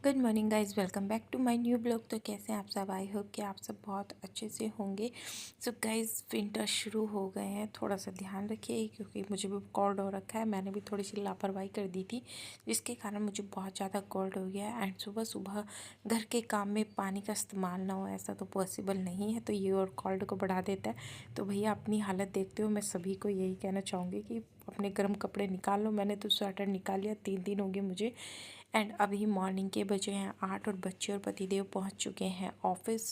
Good morning guys, welcome back to my new blog. तो कैसे हैं आप सब? आई होप कि आप सब बहुत अच्छे से होंगे। सो गाइज, विंटर शुरू हो गए हैं, थोड़ा सा ध्यान रखिए क्योंकि मुझे भी कोल्ड हो रखा है। मैंने भी थोड़ी सी लापरवाही कर दी थी जिसके कारण मुझे बहुत ज़्यादा कोल्ड हो गया है। एंड सुबह सुबह घर के काम में पानी का इस्तेमाल ना हो ऐसा तो पॉसिबल नहीं है, तो ये और कोल्ड को बढ़ा देता है। तो भैया अपनी हालत देखते हो, मैं सभी को यही कहना चाहूँगी कि अपने गर्म कपड़े निकाल लो। मैंने तो स्वेटर निकाल लिया, 3 दिन हो गए मुझे। एंड अभी मॉर्निंग के बजे हैं 8 और बच्चे और पतिदेव पहुंच चुके हैं ऑफिस।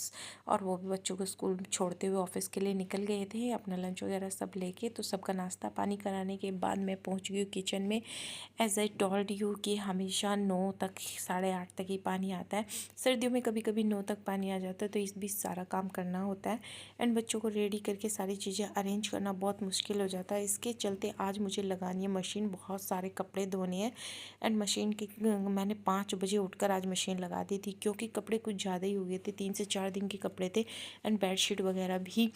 और वो भी बच्चों को स्कूल छोड़ते हुए ऑफिस के लिए निकल गए थे अपना लंच वगैरह सब लेके। तो सबका नाश्ता पानी कराने के बाद मैं पहुंच गई किचन में। एज आई टोल्ड यू कि हमेशा 9 तक 8:30 तक ही पानी आता है। सर्दियों में कभी कभी 9 तक पानी आ जाता है, तो इस बीच सारा काम करना होता है। एंड बच्चों को रेडी करके सारी चीज़ें अरेंज करना बहुत मुश्किल हो जाता है। इसके चलते आज मुझे लगानी है मशीन, बहुत सारे कपड़े धोने हैं। एंड मशीन की मैंने 5 बजे उठकर आज मशीन लगा दी थी क्योंकि कपड़े कुछ ज़्यादा ही हो गए थे, 3 से 4 दिन के कपड़े थे। एंड बेडशीट वगैरह भी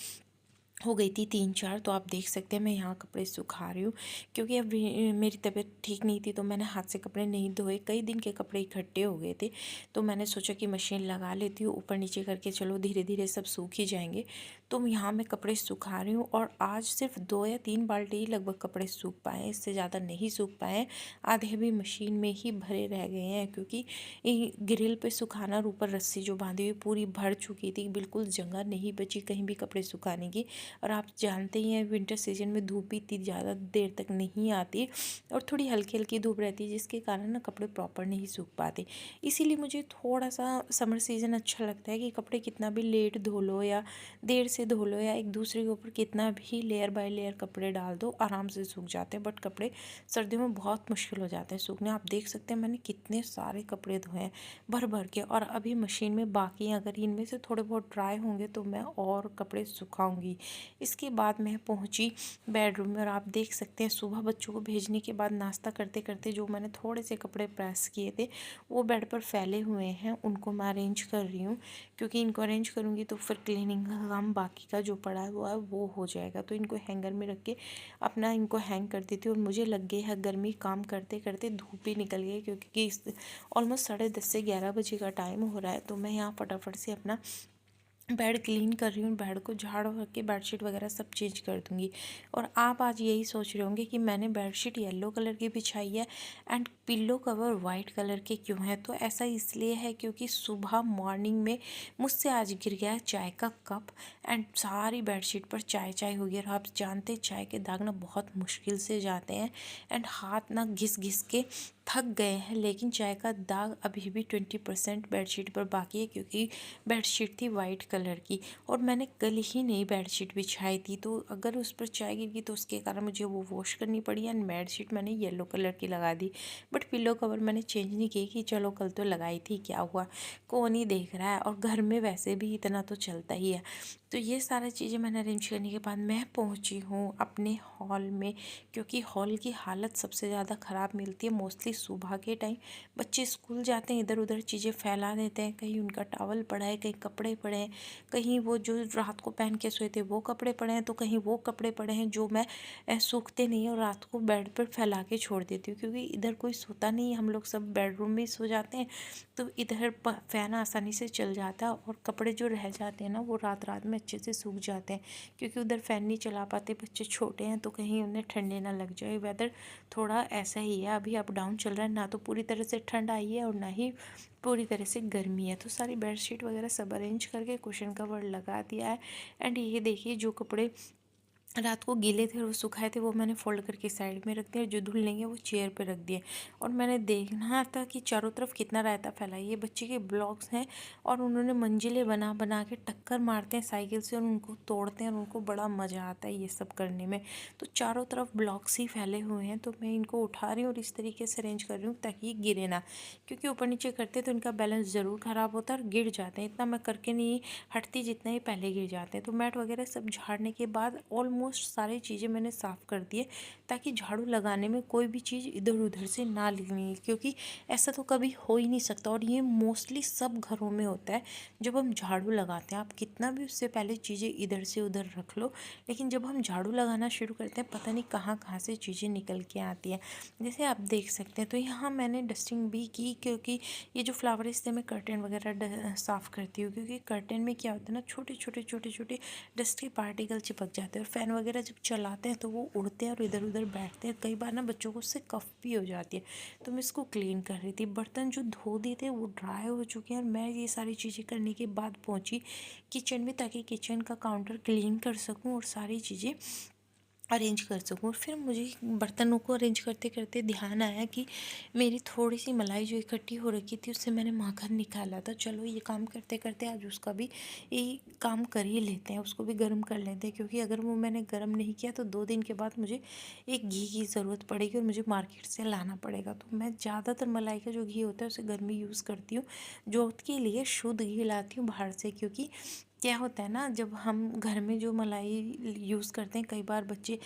हो गई थी 3-4। तो आप देख सकते हैं मैं यहाँ कपड़े सुखा रही हूँ क्योंकि अब मेरी तबीयत ठीक नहीं थी, तो मैंने हाथ से कपड़े नहीं धोए, कई दिन के कपड़े इकट्ठे हो गए थे। तो मैंने सोचा कि मशीन लगा लेती हूँ, ऊपर नीचे करके चलो धीरे धीरे सब सूख ही जाएंगे। तो यहाँ मैं कपड़े सुखा रही हूँ और आज सिर्फ 2 या 3 बाल्टी ही लगभग कपड़े सूख पाए, इससे ज़्यादा नहीं सूख पाए। आधे भी मशीन में ही भरे रह गए हैं क्योंकि ग्रिल पे सुखाना और ऊपर रस्सी जो बांधी हुई पूरी भर चुकी थी, बिल्कुल जगह नहीं बची कहीं भी कपड़े सुखाने की। और आप जानते ही हैं विंटर सीजन में धूप भी इतनी ज़्यादा देर तक नहीं आती और थोड़ी हल्की हल्की धूप रहती है, जिसके कारण ना कपड़े प्रॉपर नहीं सूख पाते। इसीलिए मुझे थोड़ा सा समर सीज़न अच्छा लगता है कि कपड़े कितना भी लेट धो लो या देर से धो लो या एक दूसरे के ऊपर कितना भी लेयर बाय लेयर कपड़े डाल दो, आराम से सूख जाते हैं। बट कपड़े सर्दियों में बहुत मुश्किल हो जाते हैं सूखने। आप देख सकते हैं मैंने कितने सारे कपड़े धोए हैं भर भर के, और अभी मशीन में बाकी हैं। अगर इनमें से थोड़े बहुत ड्राई होंगे तो मैं और कपड़े सुखाऊंगी। इसके बाद मैं पहुंची बेडरूम में और आप देख सकते हैं सुबह बच्चों को भेजने के बाद नाश्ता करते करते जो मैंने थोड़े से कपड़े प्रेस किए थे वो बेड पर फैले हुए हैं, उनको मैं अरेंज कर रही हूँ क्योंकि इनको अरेंज करूँगी तो फिर क्लीनिंग का काम बाकी का जो पड़ा हुआ है वो हो जाएगा। तो इनको हैंगर में रख के अपना इनको हैंग कर देती हूँ। और मुझे लग गई है गर्मी, काम करते करते धूप भी निकल गई क्योंकि ऑलमोस्ट 10:30 से 11 बजे का टाइम हो रहा है। तो मैं यहाँ फटाफट से अपना बेड क्लीन कर रही हूँ, बेड को झाड़ के बेडशीट वगैरह सब चेंज कर दूँगी। और आप आज यही सोच रहे होंगे कि मैंने बेडशीट येलो कलर की बिछाई है and pillow cover white colour के क्यों है। तो ऐसा इसलिए है क्योंकि सुबह मॉर्निंग में मुझसे आज गिर गया चाय का कप एंड सारी बेडशीट पर चाय चाय हो गई। और आप जानते हैं चाय के दाग ना बहुत मुश्किल से जाते हैं एंड हाथ ना घिस घिस के थक गए हैं, लेकिन चाय का दाग अभी भी 20% बेडशीट पर बाकी है क्योंकि बेडशीट थी वाइट कलर की और मैंने कल ही नई बेडशीट बिछाई थी। तो अगर उस पर चाय गिर गई तो उसके कारण मुझे वो वॉश करनी पड़ी एंड बेडशीट मैंने येलो कलर की लगा दी। बट पिलो कवर मैंने चेंज नहीं की कि चलो कल तो लगाई थी क्या हुआ, कौन ही देख रहा है, और घर में वैसे भी इतना तो चलता ही है। तो ये सारी चीज़ें मैंने अरेंज करने के बाद मैं पहुंची हूँ अपने हॉल में क्योंकि हॉल की हालत सबसे ज़्यादा ख़राब मिलती है मोस्टली सुबह के टाइम। बच्चे स्कूल जाते हैं, इधर उधर चीज़ें फैला देते हैं, कहीं उनका टॉवल पड़ा है, कहीं कपड़े पड़े हैं, कहीं वो जो रात को पहन के सोए थे वो कपड़े पड़े हैं, तो कहीं वो कपड़े पड़े हैं जो मैं सूखते नहीं और रात को बेड पर फैला के छोड़ देती हूँ क्योंकि इधर कोई सोता नहीं है, हम लोग सब बेडरूम में सो जाते हैं। तो इधर फैन आसानी से चल जाता है और कपड़े जो रह जाते हैं ना वो रात रात में अच्छे से सूख जाते हैं क्योंकि उधर फ़ैन नहीं चला पाते, बच्चे छोटे हैं तो कहीं उन्हें ठंडे ना लग जाए। वेदर थोड़ा ऐसा ही है, अभी अप डाउन चल रहा है, ना तो पूरी तरह से ठंड आई है और ना ही पूरी तरह से गर्मी है। तो सारी बेडशीट वगैरह सब अरेंज करके कुशन कवर लगा दिया है। एंड ये देखिए जो कपड़े रात को गीले थे और वो सुखाए थे वो मैंने फोल्ड करके साइड में रख दिया, जो धुल लेंगे वो चेयर पे रख दिए। और मैंने देखना था कि चारों तरफ कितना रायता फैला है। ये बच्चे के ब्लॉक्स हैं और उन्होंने मंजिलें बना बना के टक्कर मारते हैं साइकिल से और उनको तोड़ते हैं और उनको बड़ा मज़ा आता है ये सब करने में। तो चारों तरफ ब्लॉक्स ही फैले हुए हैं, तो मैं इनको उठा रही हूँ और इस तरीके से अरेंज कर रही हूँ ताकि गिरे ना, क्योंकि ऊपर नीचे करते तो इनका बैलेंस ज़रूर ख़राब होता है और गिर जाते हैं। इतना मैं करके नहीं हटती जितना ही पहले गिर जाते हैं। तो मैट वगैरह सब झाड़ने के बाद ऑलमोस्ट ऑलमोस्ट सारी चीज़ें मैंने साफ़ कर दी है, ताकि झाड़ू लगाने में कोई भी चीज़ इधर उधर से ना लगनी, क्योंकि ऐसा तो कभी हो ही नहीं सकता। और ये मोस्टली सब घरों में होता है, जब हम झाड़ू लगाते हैं आप कितना भी उससे पहले चीज़ें इधर से उधर रख लो, लेकिन जब हम झाड़ू लगाना शुरू करते हैं पता नहीं कहाँ कहाँ से चीज़ें निकल के आती हैं। जैसे आप देख सकते हैं, तो यहाँ मैंने डस्टिंग भी की, क्योंकि ये जो फ्लावर्स थे मैं कर्टन वगैरह साफ़ करती हूँ, क्योंकि कर्टन में क्या होता है ना, छोटे छोटे डस्ट के पार्टिकल चिपक जाते हैं, और फ़ैन वगैरह जब चलाते हैं तो वो उड़ते हैं और इधर उधर बैठते हैं। कई बार ना बच्चों को उससे कफ भी हो जाती है। तो मैं इसको क्लीन कर रही थी, बर्तन जो धो दिए थे वो ड्राई हो चुके हैं, और मैं ये सारी चीज़ें करने के बाद पहुँची किचन में, ताकि किचन का काउंटर क्लीन कर सकूँ और सारी चीज़ें अरेंज कर सकूँ। फिर मुझे बर्तनों को अरेंज करते करते ध्यान आया कि मेरी थोड़ी सी मलाई जो इकट्ठी हो रखी थी उससे मैंने माखन निकाला था। चलो ये काम करते करते आज उसका भी ये काम कर ही लेते हैं, उसको भी गर्म कर लेते हैं, क्योंकि अगर वो मैंने गर्म नहीं किया तो 2 दिन के बाद मुझे एक घी की ज़रूरत पड़ेगी और मुझे मार्केट से लाना पड़ेगा। तो मैं ज़्यादातर मलाई का जो घी होता है उसे घर में यूज़ करती हूँ। जोत के लिए शुद्ध घी लाती हूँ बाहर से, क्योंकि क्या होता है ना, जब हम घर में जो मलाई यूज़ करते हैं, कई बार बच्चे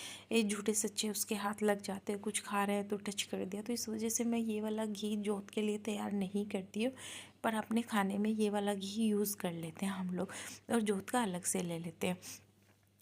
झूठे सच्चे उसके हाथ लग जाते हैं, कुछ खा रहे हैं तो टच कर दिया, तो इस वजह से मैं ये वाला घी जोत के लिए तैयार नहीं करती हूँ। पर अपने खाने में ये वाला घी यूज़ कर लेते हैं हम लोग, और जोत का अलग से ले लेते हैं।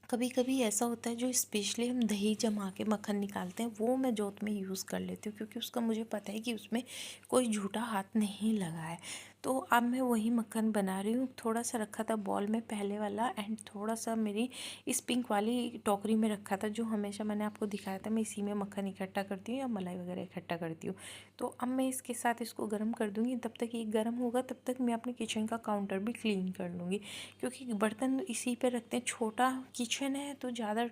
कभी कभी ऐसा होता है जो स्पेशली हम दही जमा के मक्खन निकालते हैं, वो मैं जोत में यूज़ कर लेती हूँ, क्योंकि उसका मुझे पता है कि उसमें कोई झूठा हाथ नहीं लगा है। तो अब मैं वही मक्खन बना रही हूँ। थोड़ा सा रखा था बॉल में पहले वाला, एंड थोड़ा सा मेरी इस पिंक वाली टोकरी में रखा था, जो हमेशा मैंने आपको दिखाया था मैं इसी में मक्खन इकट्ठा करती हूँ या मलाई वगैरह इकट्ठा करती हूँ। तो अब मैं इसके साथ इसको गर्म कर दूँगी। तब तक ये गर्म होगा तब तक मैं अपने किचन का काउंटर भी क्लीन कर लूँगी, क्योंकि बर्तन इसी पे रखते हैं। छोटा किचन है तो ज़्यादा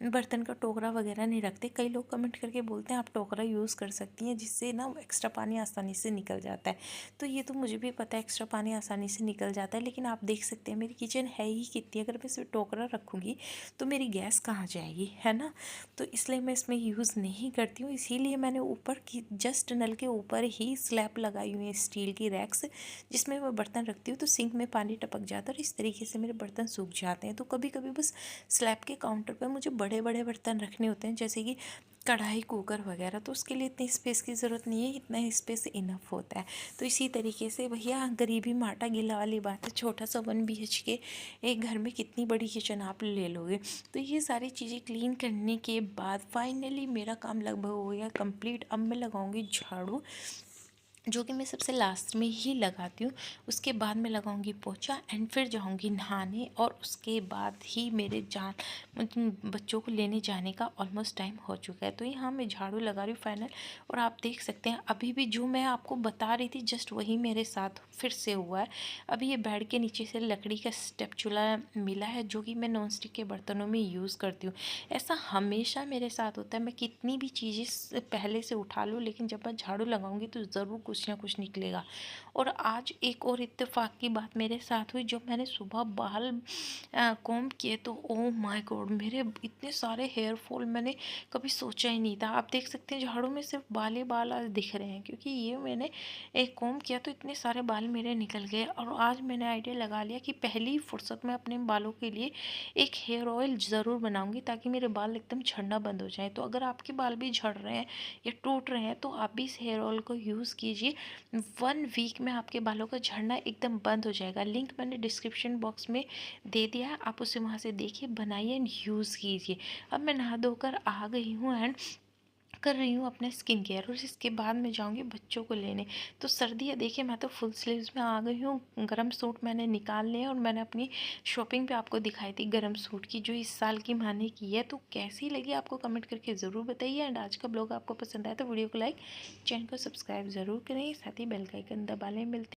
बर्तन का टोकरा वगैरह नहीं रखते। कई लोग कमेंट करके बोलते हैं आप टोकरा यूज़ कर सकती हैं, जिससे ना एक्स्ट्रा पानी आसानी से निकल जाता है। तो ये तो मुझे भी पता है एक्स्ट्रा पानी आसानी से निकल जाता है, लेकिन आप देख सकते हैं मेरी किचन है ही कितनी, अगर मैं इसमें टोकरा रखूँगी तो मेरी गैस कहाँ जाएगी, है ना। तो इसलिए मैं इसमें यूज़ नहीं करती हूँ। इसीलिए मैंने ऊपर की जस्ट नल के ऊपर ही स्लैब लगाई हुई है स्टील की रैक्स, जिसमें मैं बर्तन रखती हूँ तो सिंक में पानी टपक जाता है और इस तरीके से मेरे बर्तन सूख जाते हैं। तो कभी कभी बस स्लैब के काउंटर पर मुझे बड़े बड़े बर्तन रखने होते हैं, जैसे कि कढ़ाई कुकर वगैरह, तो उसके लिए इतनी स्पेस की ज़रूरत नहीं है, इतना स्पेस इनफ होता है। तो इसी तरीके से भैया गरीबी माटा गिला वाली बात है, छोटा सा 1 BHK एक घर में कितनी बड़ी किचन आप ले लोगे। तो ये सारी चीज़ें क्लीन करने के बाद फाइनली मेरा काम लगभग हो गया कंप्लीट। अब मैं लगाऊंगी झाड़ू, जो कि मैं सबसे लास्ट में ही लगाती हूँ। उसके बाद मैं लगाऊंगी पोछा, एंड फिर जाऊंगी नहाने, और उसके बाद ही मेरे बच्चों को लेने जाने का ऑलमोस्ट टाइम हो चुका है। तो यहाँ मैं झाड़ू लगा रही हूँ फाइनल, और आप देख सकते हैं अभी भी जो मैं आपको बता रही थी जस्ट वही मेरे साथ फिर से हुआ है। अभी ये बेड के नीचे से लकड़ी का स्टेप चूल्हा मिला है, जो कि मैं नॉन स्टिक के बर्तनों में यूज़ करती हूँ। ऐसा हमेशा मेरे साथ होता है, मैं कितनी भी चीज़ें पहले से उठा लूँ, लेकिन जब मैं झाड़ू लगाऊंगी तो ज़रूर कुछ ना कुछ निकलेगा। और आज एक और इत्तेफाक की बात मेरे साथ हुई, जब मैंने सुबह बाल कॉम्ब किए तो ओ माय गॉड, मेरे इतने सारे हेयर फॉल मैंने कभी सोचा ही नहीं था। आप देख सकते हैं झाड़ू में सिर्फ बाल ही बाल आज दिख रहे हैं, क्योंकि ये मैंने एक कॉम्ब किया तो इतने सारे बाल मेरे निकल गए। और आज मैंने आइडिया लगा लिया कि पहली फुर्सत में अपने बालों के लिए एक हेयर ऑयल ज़रूर बनाऊंगी, ताकि मेरे बाल एकदम झड़ना बंद हो जाए। तो अगर आपके बाल भी झड़ रहे हैं या टूट रहे हैं तो आप भी इस हेयर ऑयल को यूज़ कीजिए। 1 वीक में आपके बालों का झड़ना एकदम बंद हो जाएगा। लिंक मैंने डिस्क्रिप्शन बॉक्स में दे दिया है, आप उसे वहाँ से देखिए, बनाइए एंड यूज़ कीजिए। अब मैं नहा धोकर आ गई हूँ एंड कर रही हूँ अपना स्किन केयर, और इसके बाद मैं जाऊँगी बच्चों को लेने। तो सर्दी है, देखिए मैं तो फुल स्लीव्स में आ गई हूँ। गरम सूट मैंने निकाल लिए, और मैंने अपनी शॉपिंग पे आपको दिखाई थी गरम सूट की, जो इस साल की मैंने की है। तो कैसी लगी आपको कमेंट करके ज़रूर बताइए। एंड आज का ब्लॉग आपको पसंद आया तो वीडियो को लाइक, चैनल को सब्सक्राइब ज़रूर करें, साथ ही बेल का आइकन दबा लें। मिलते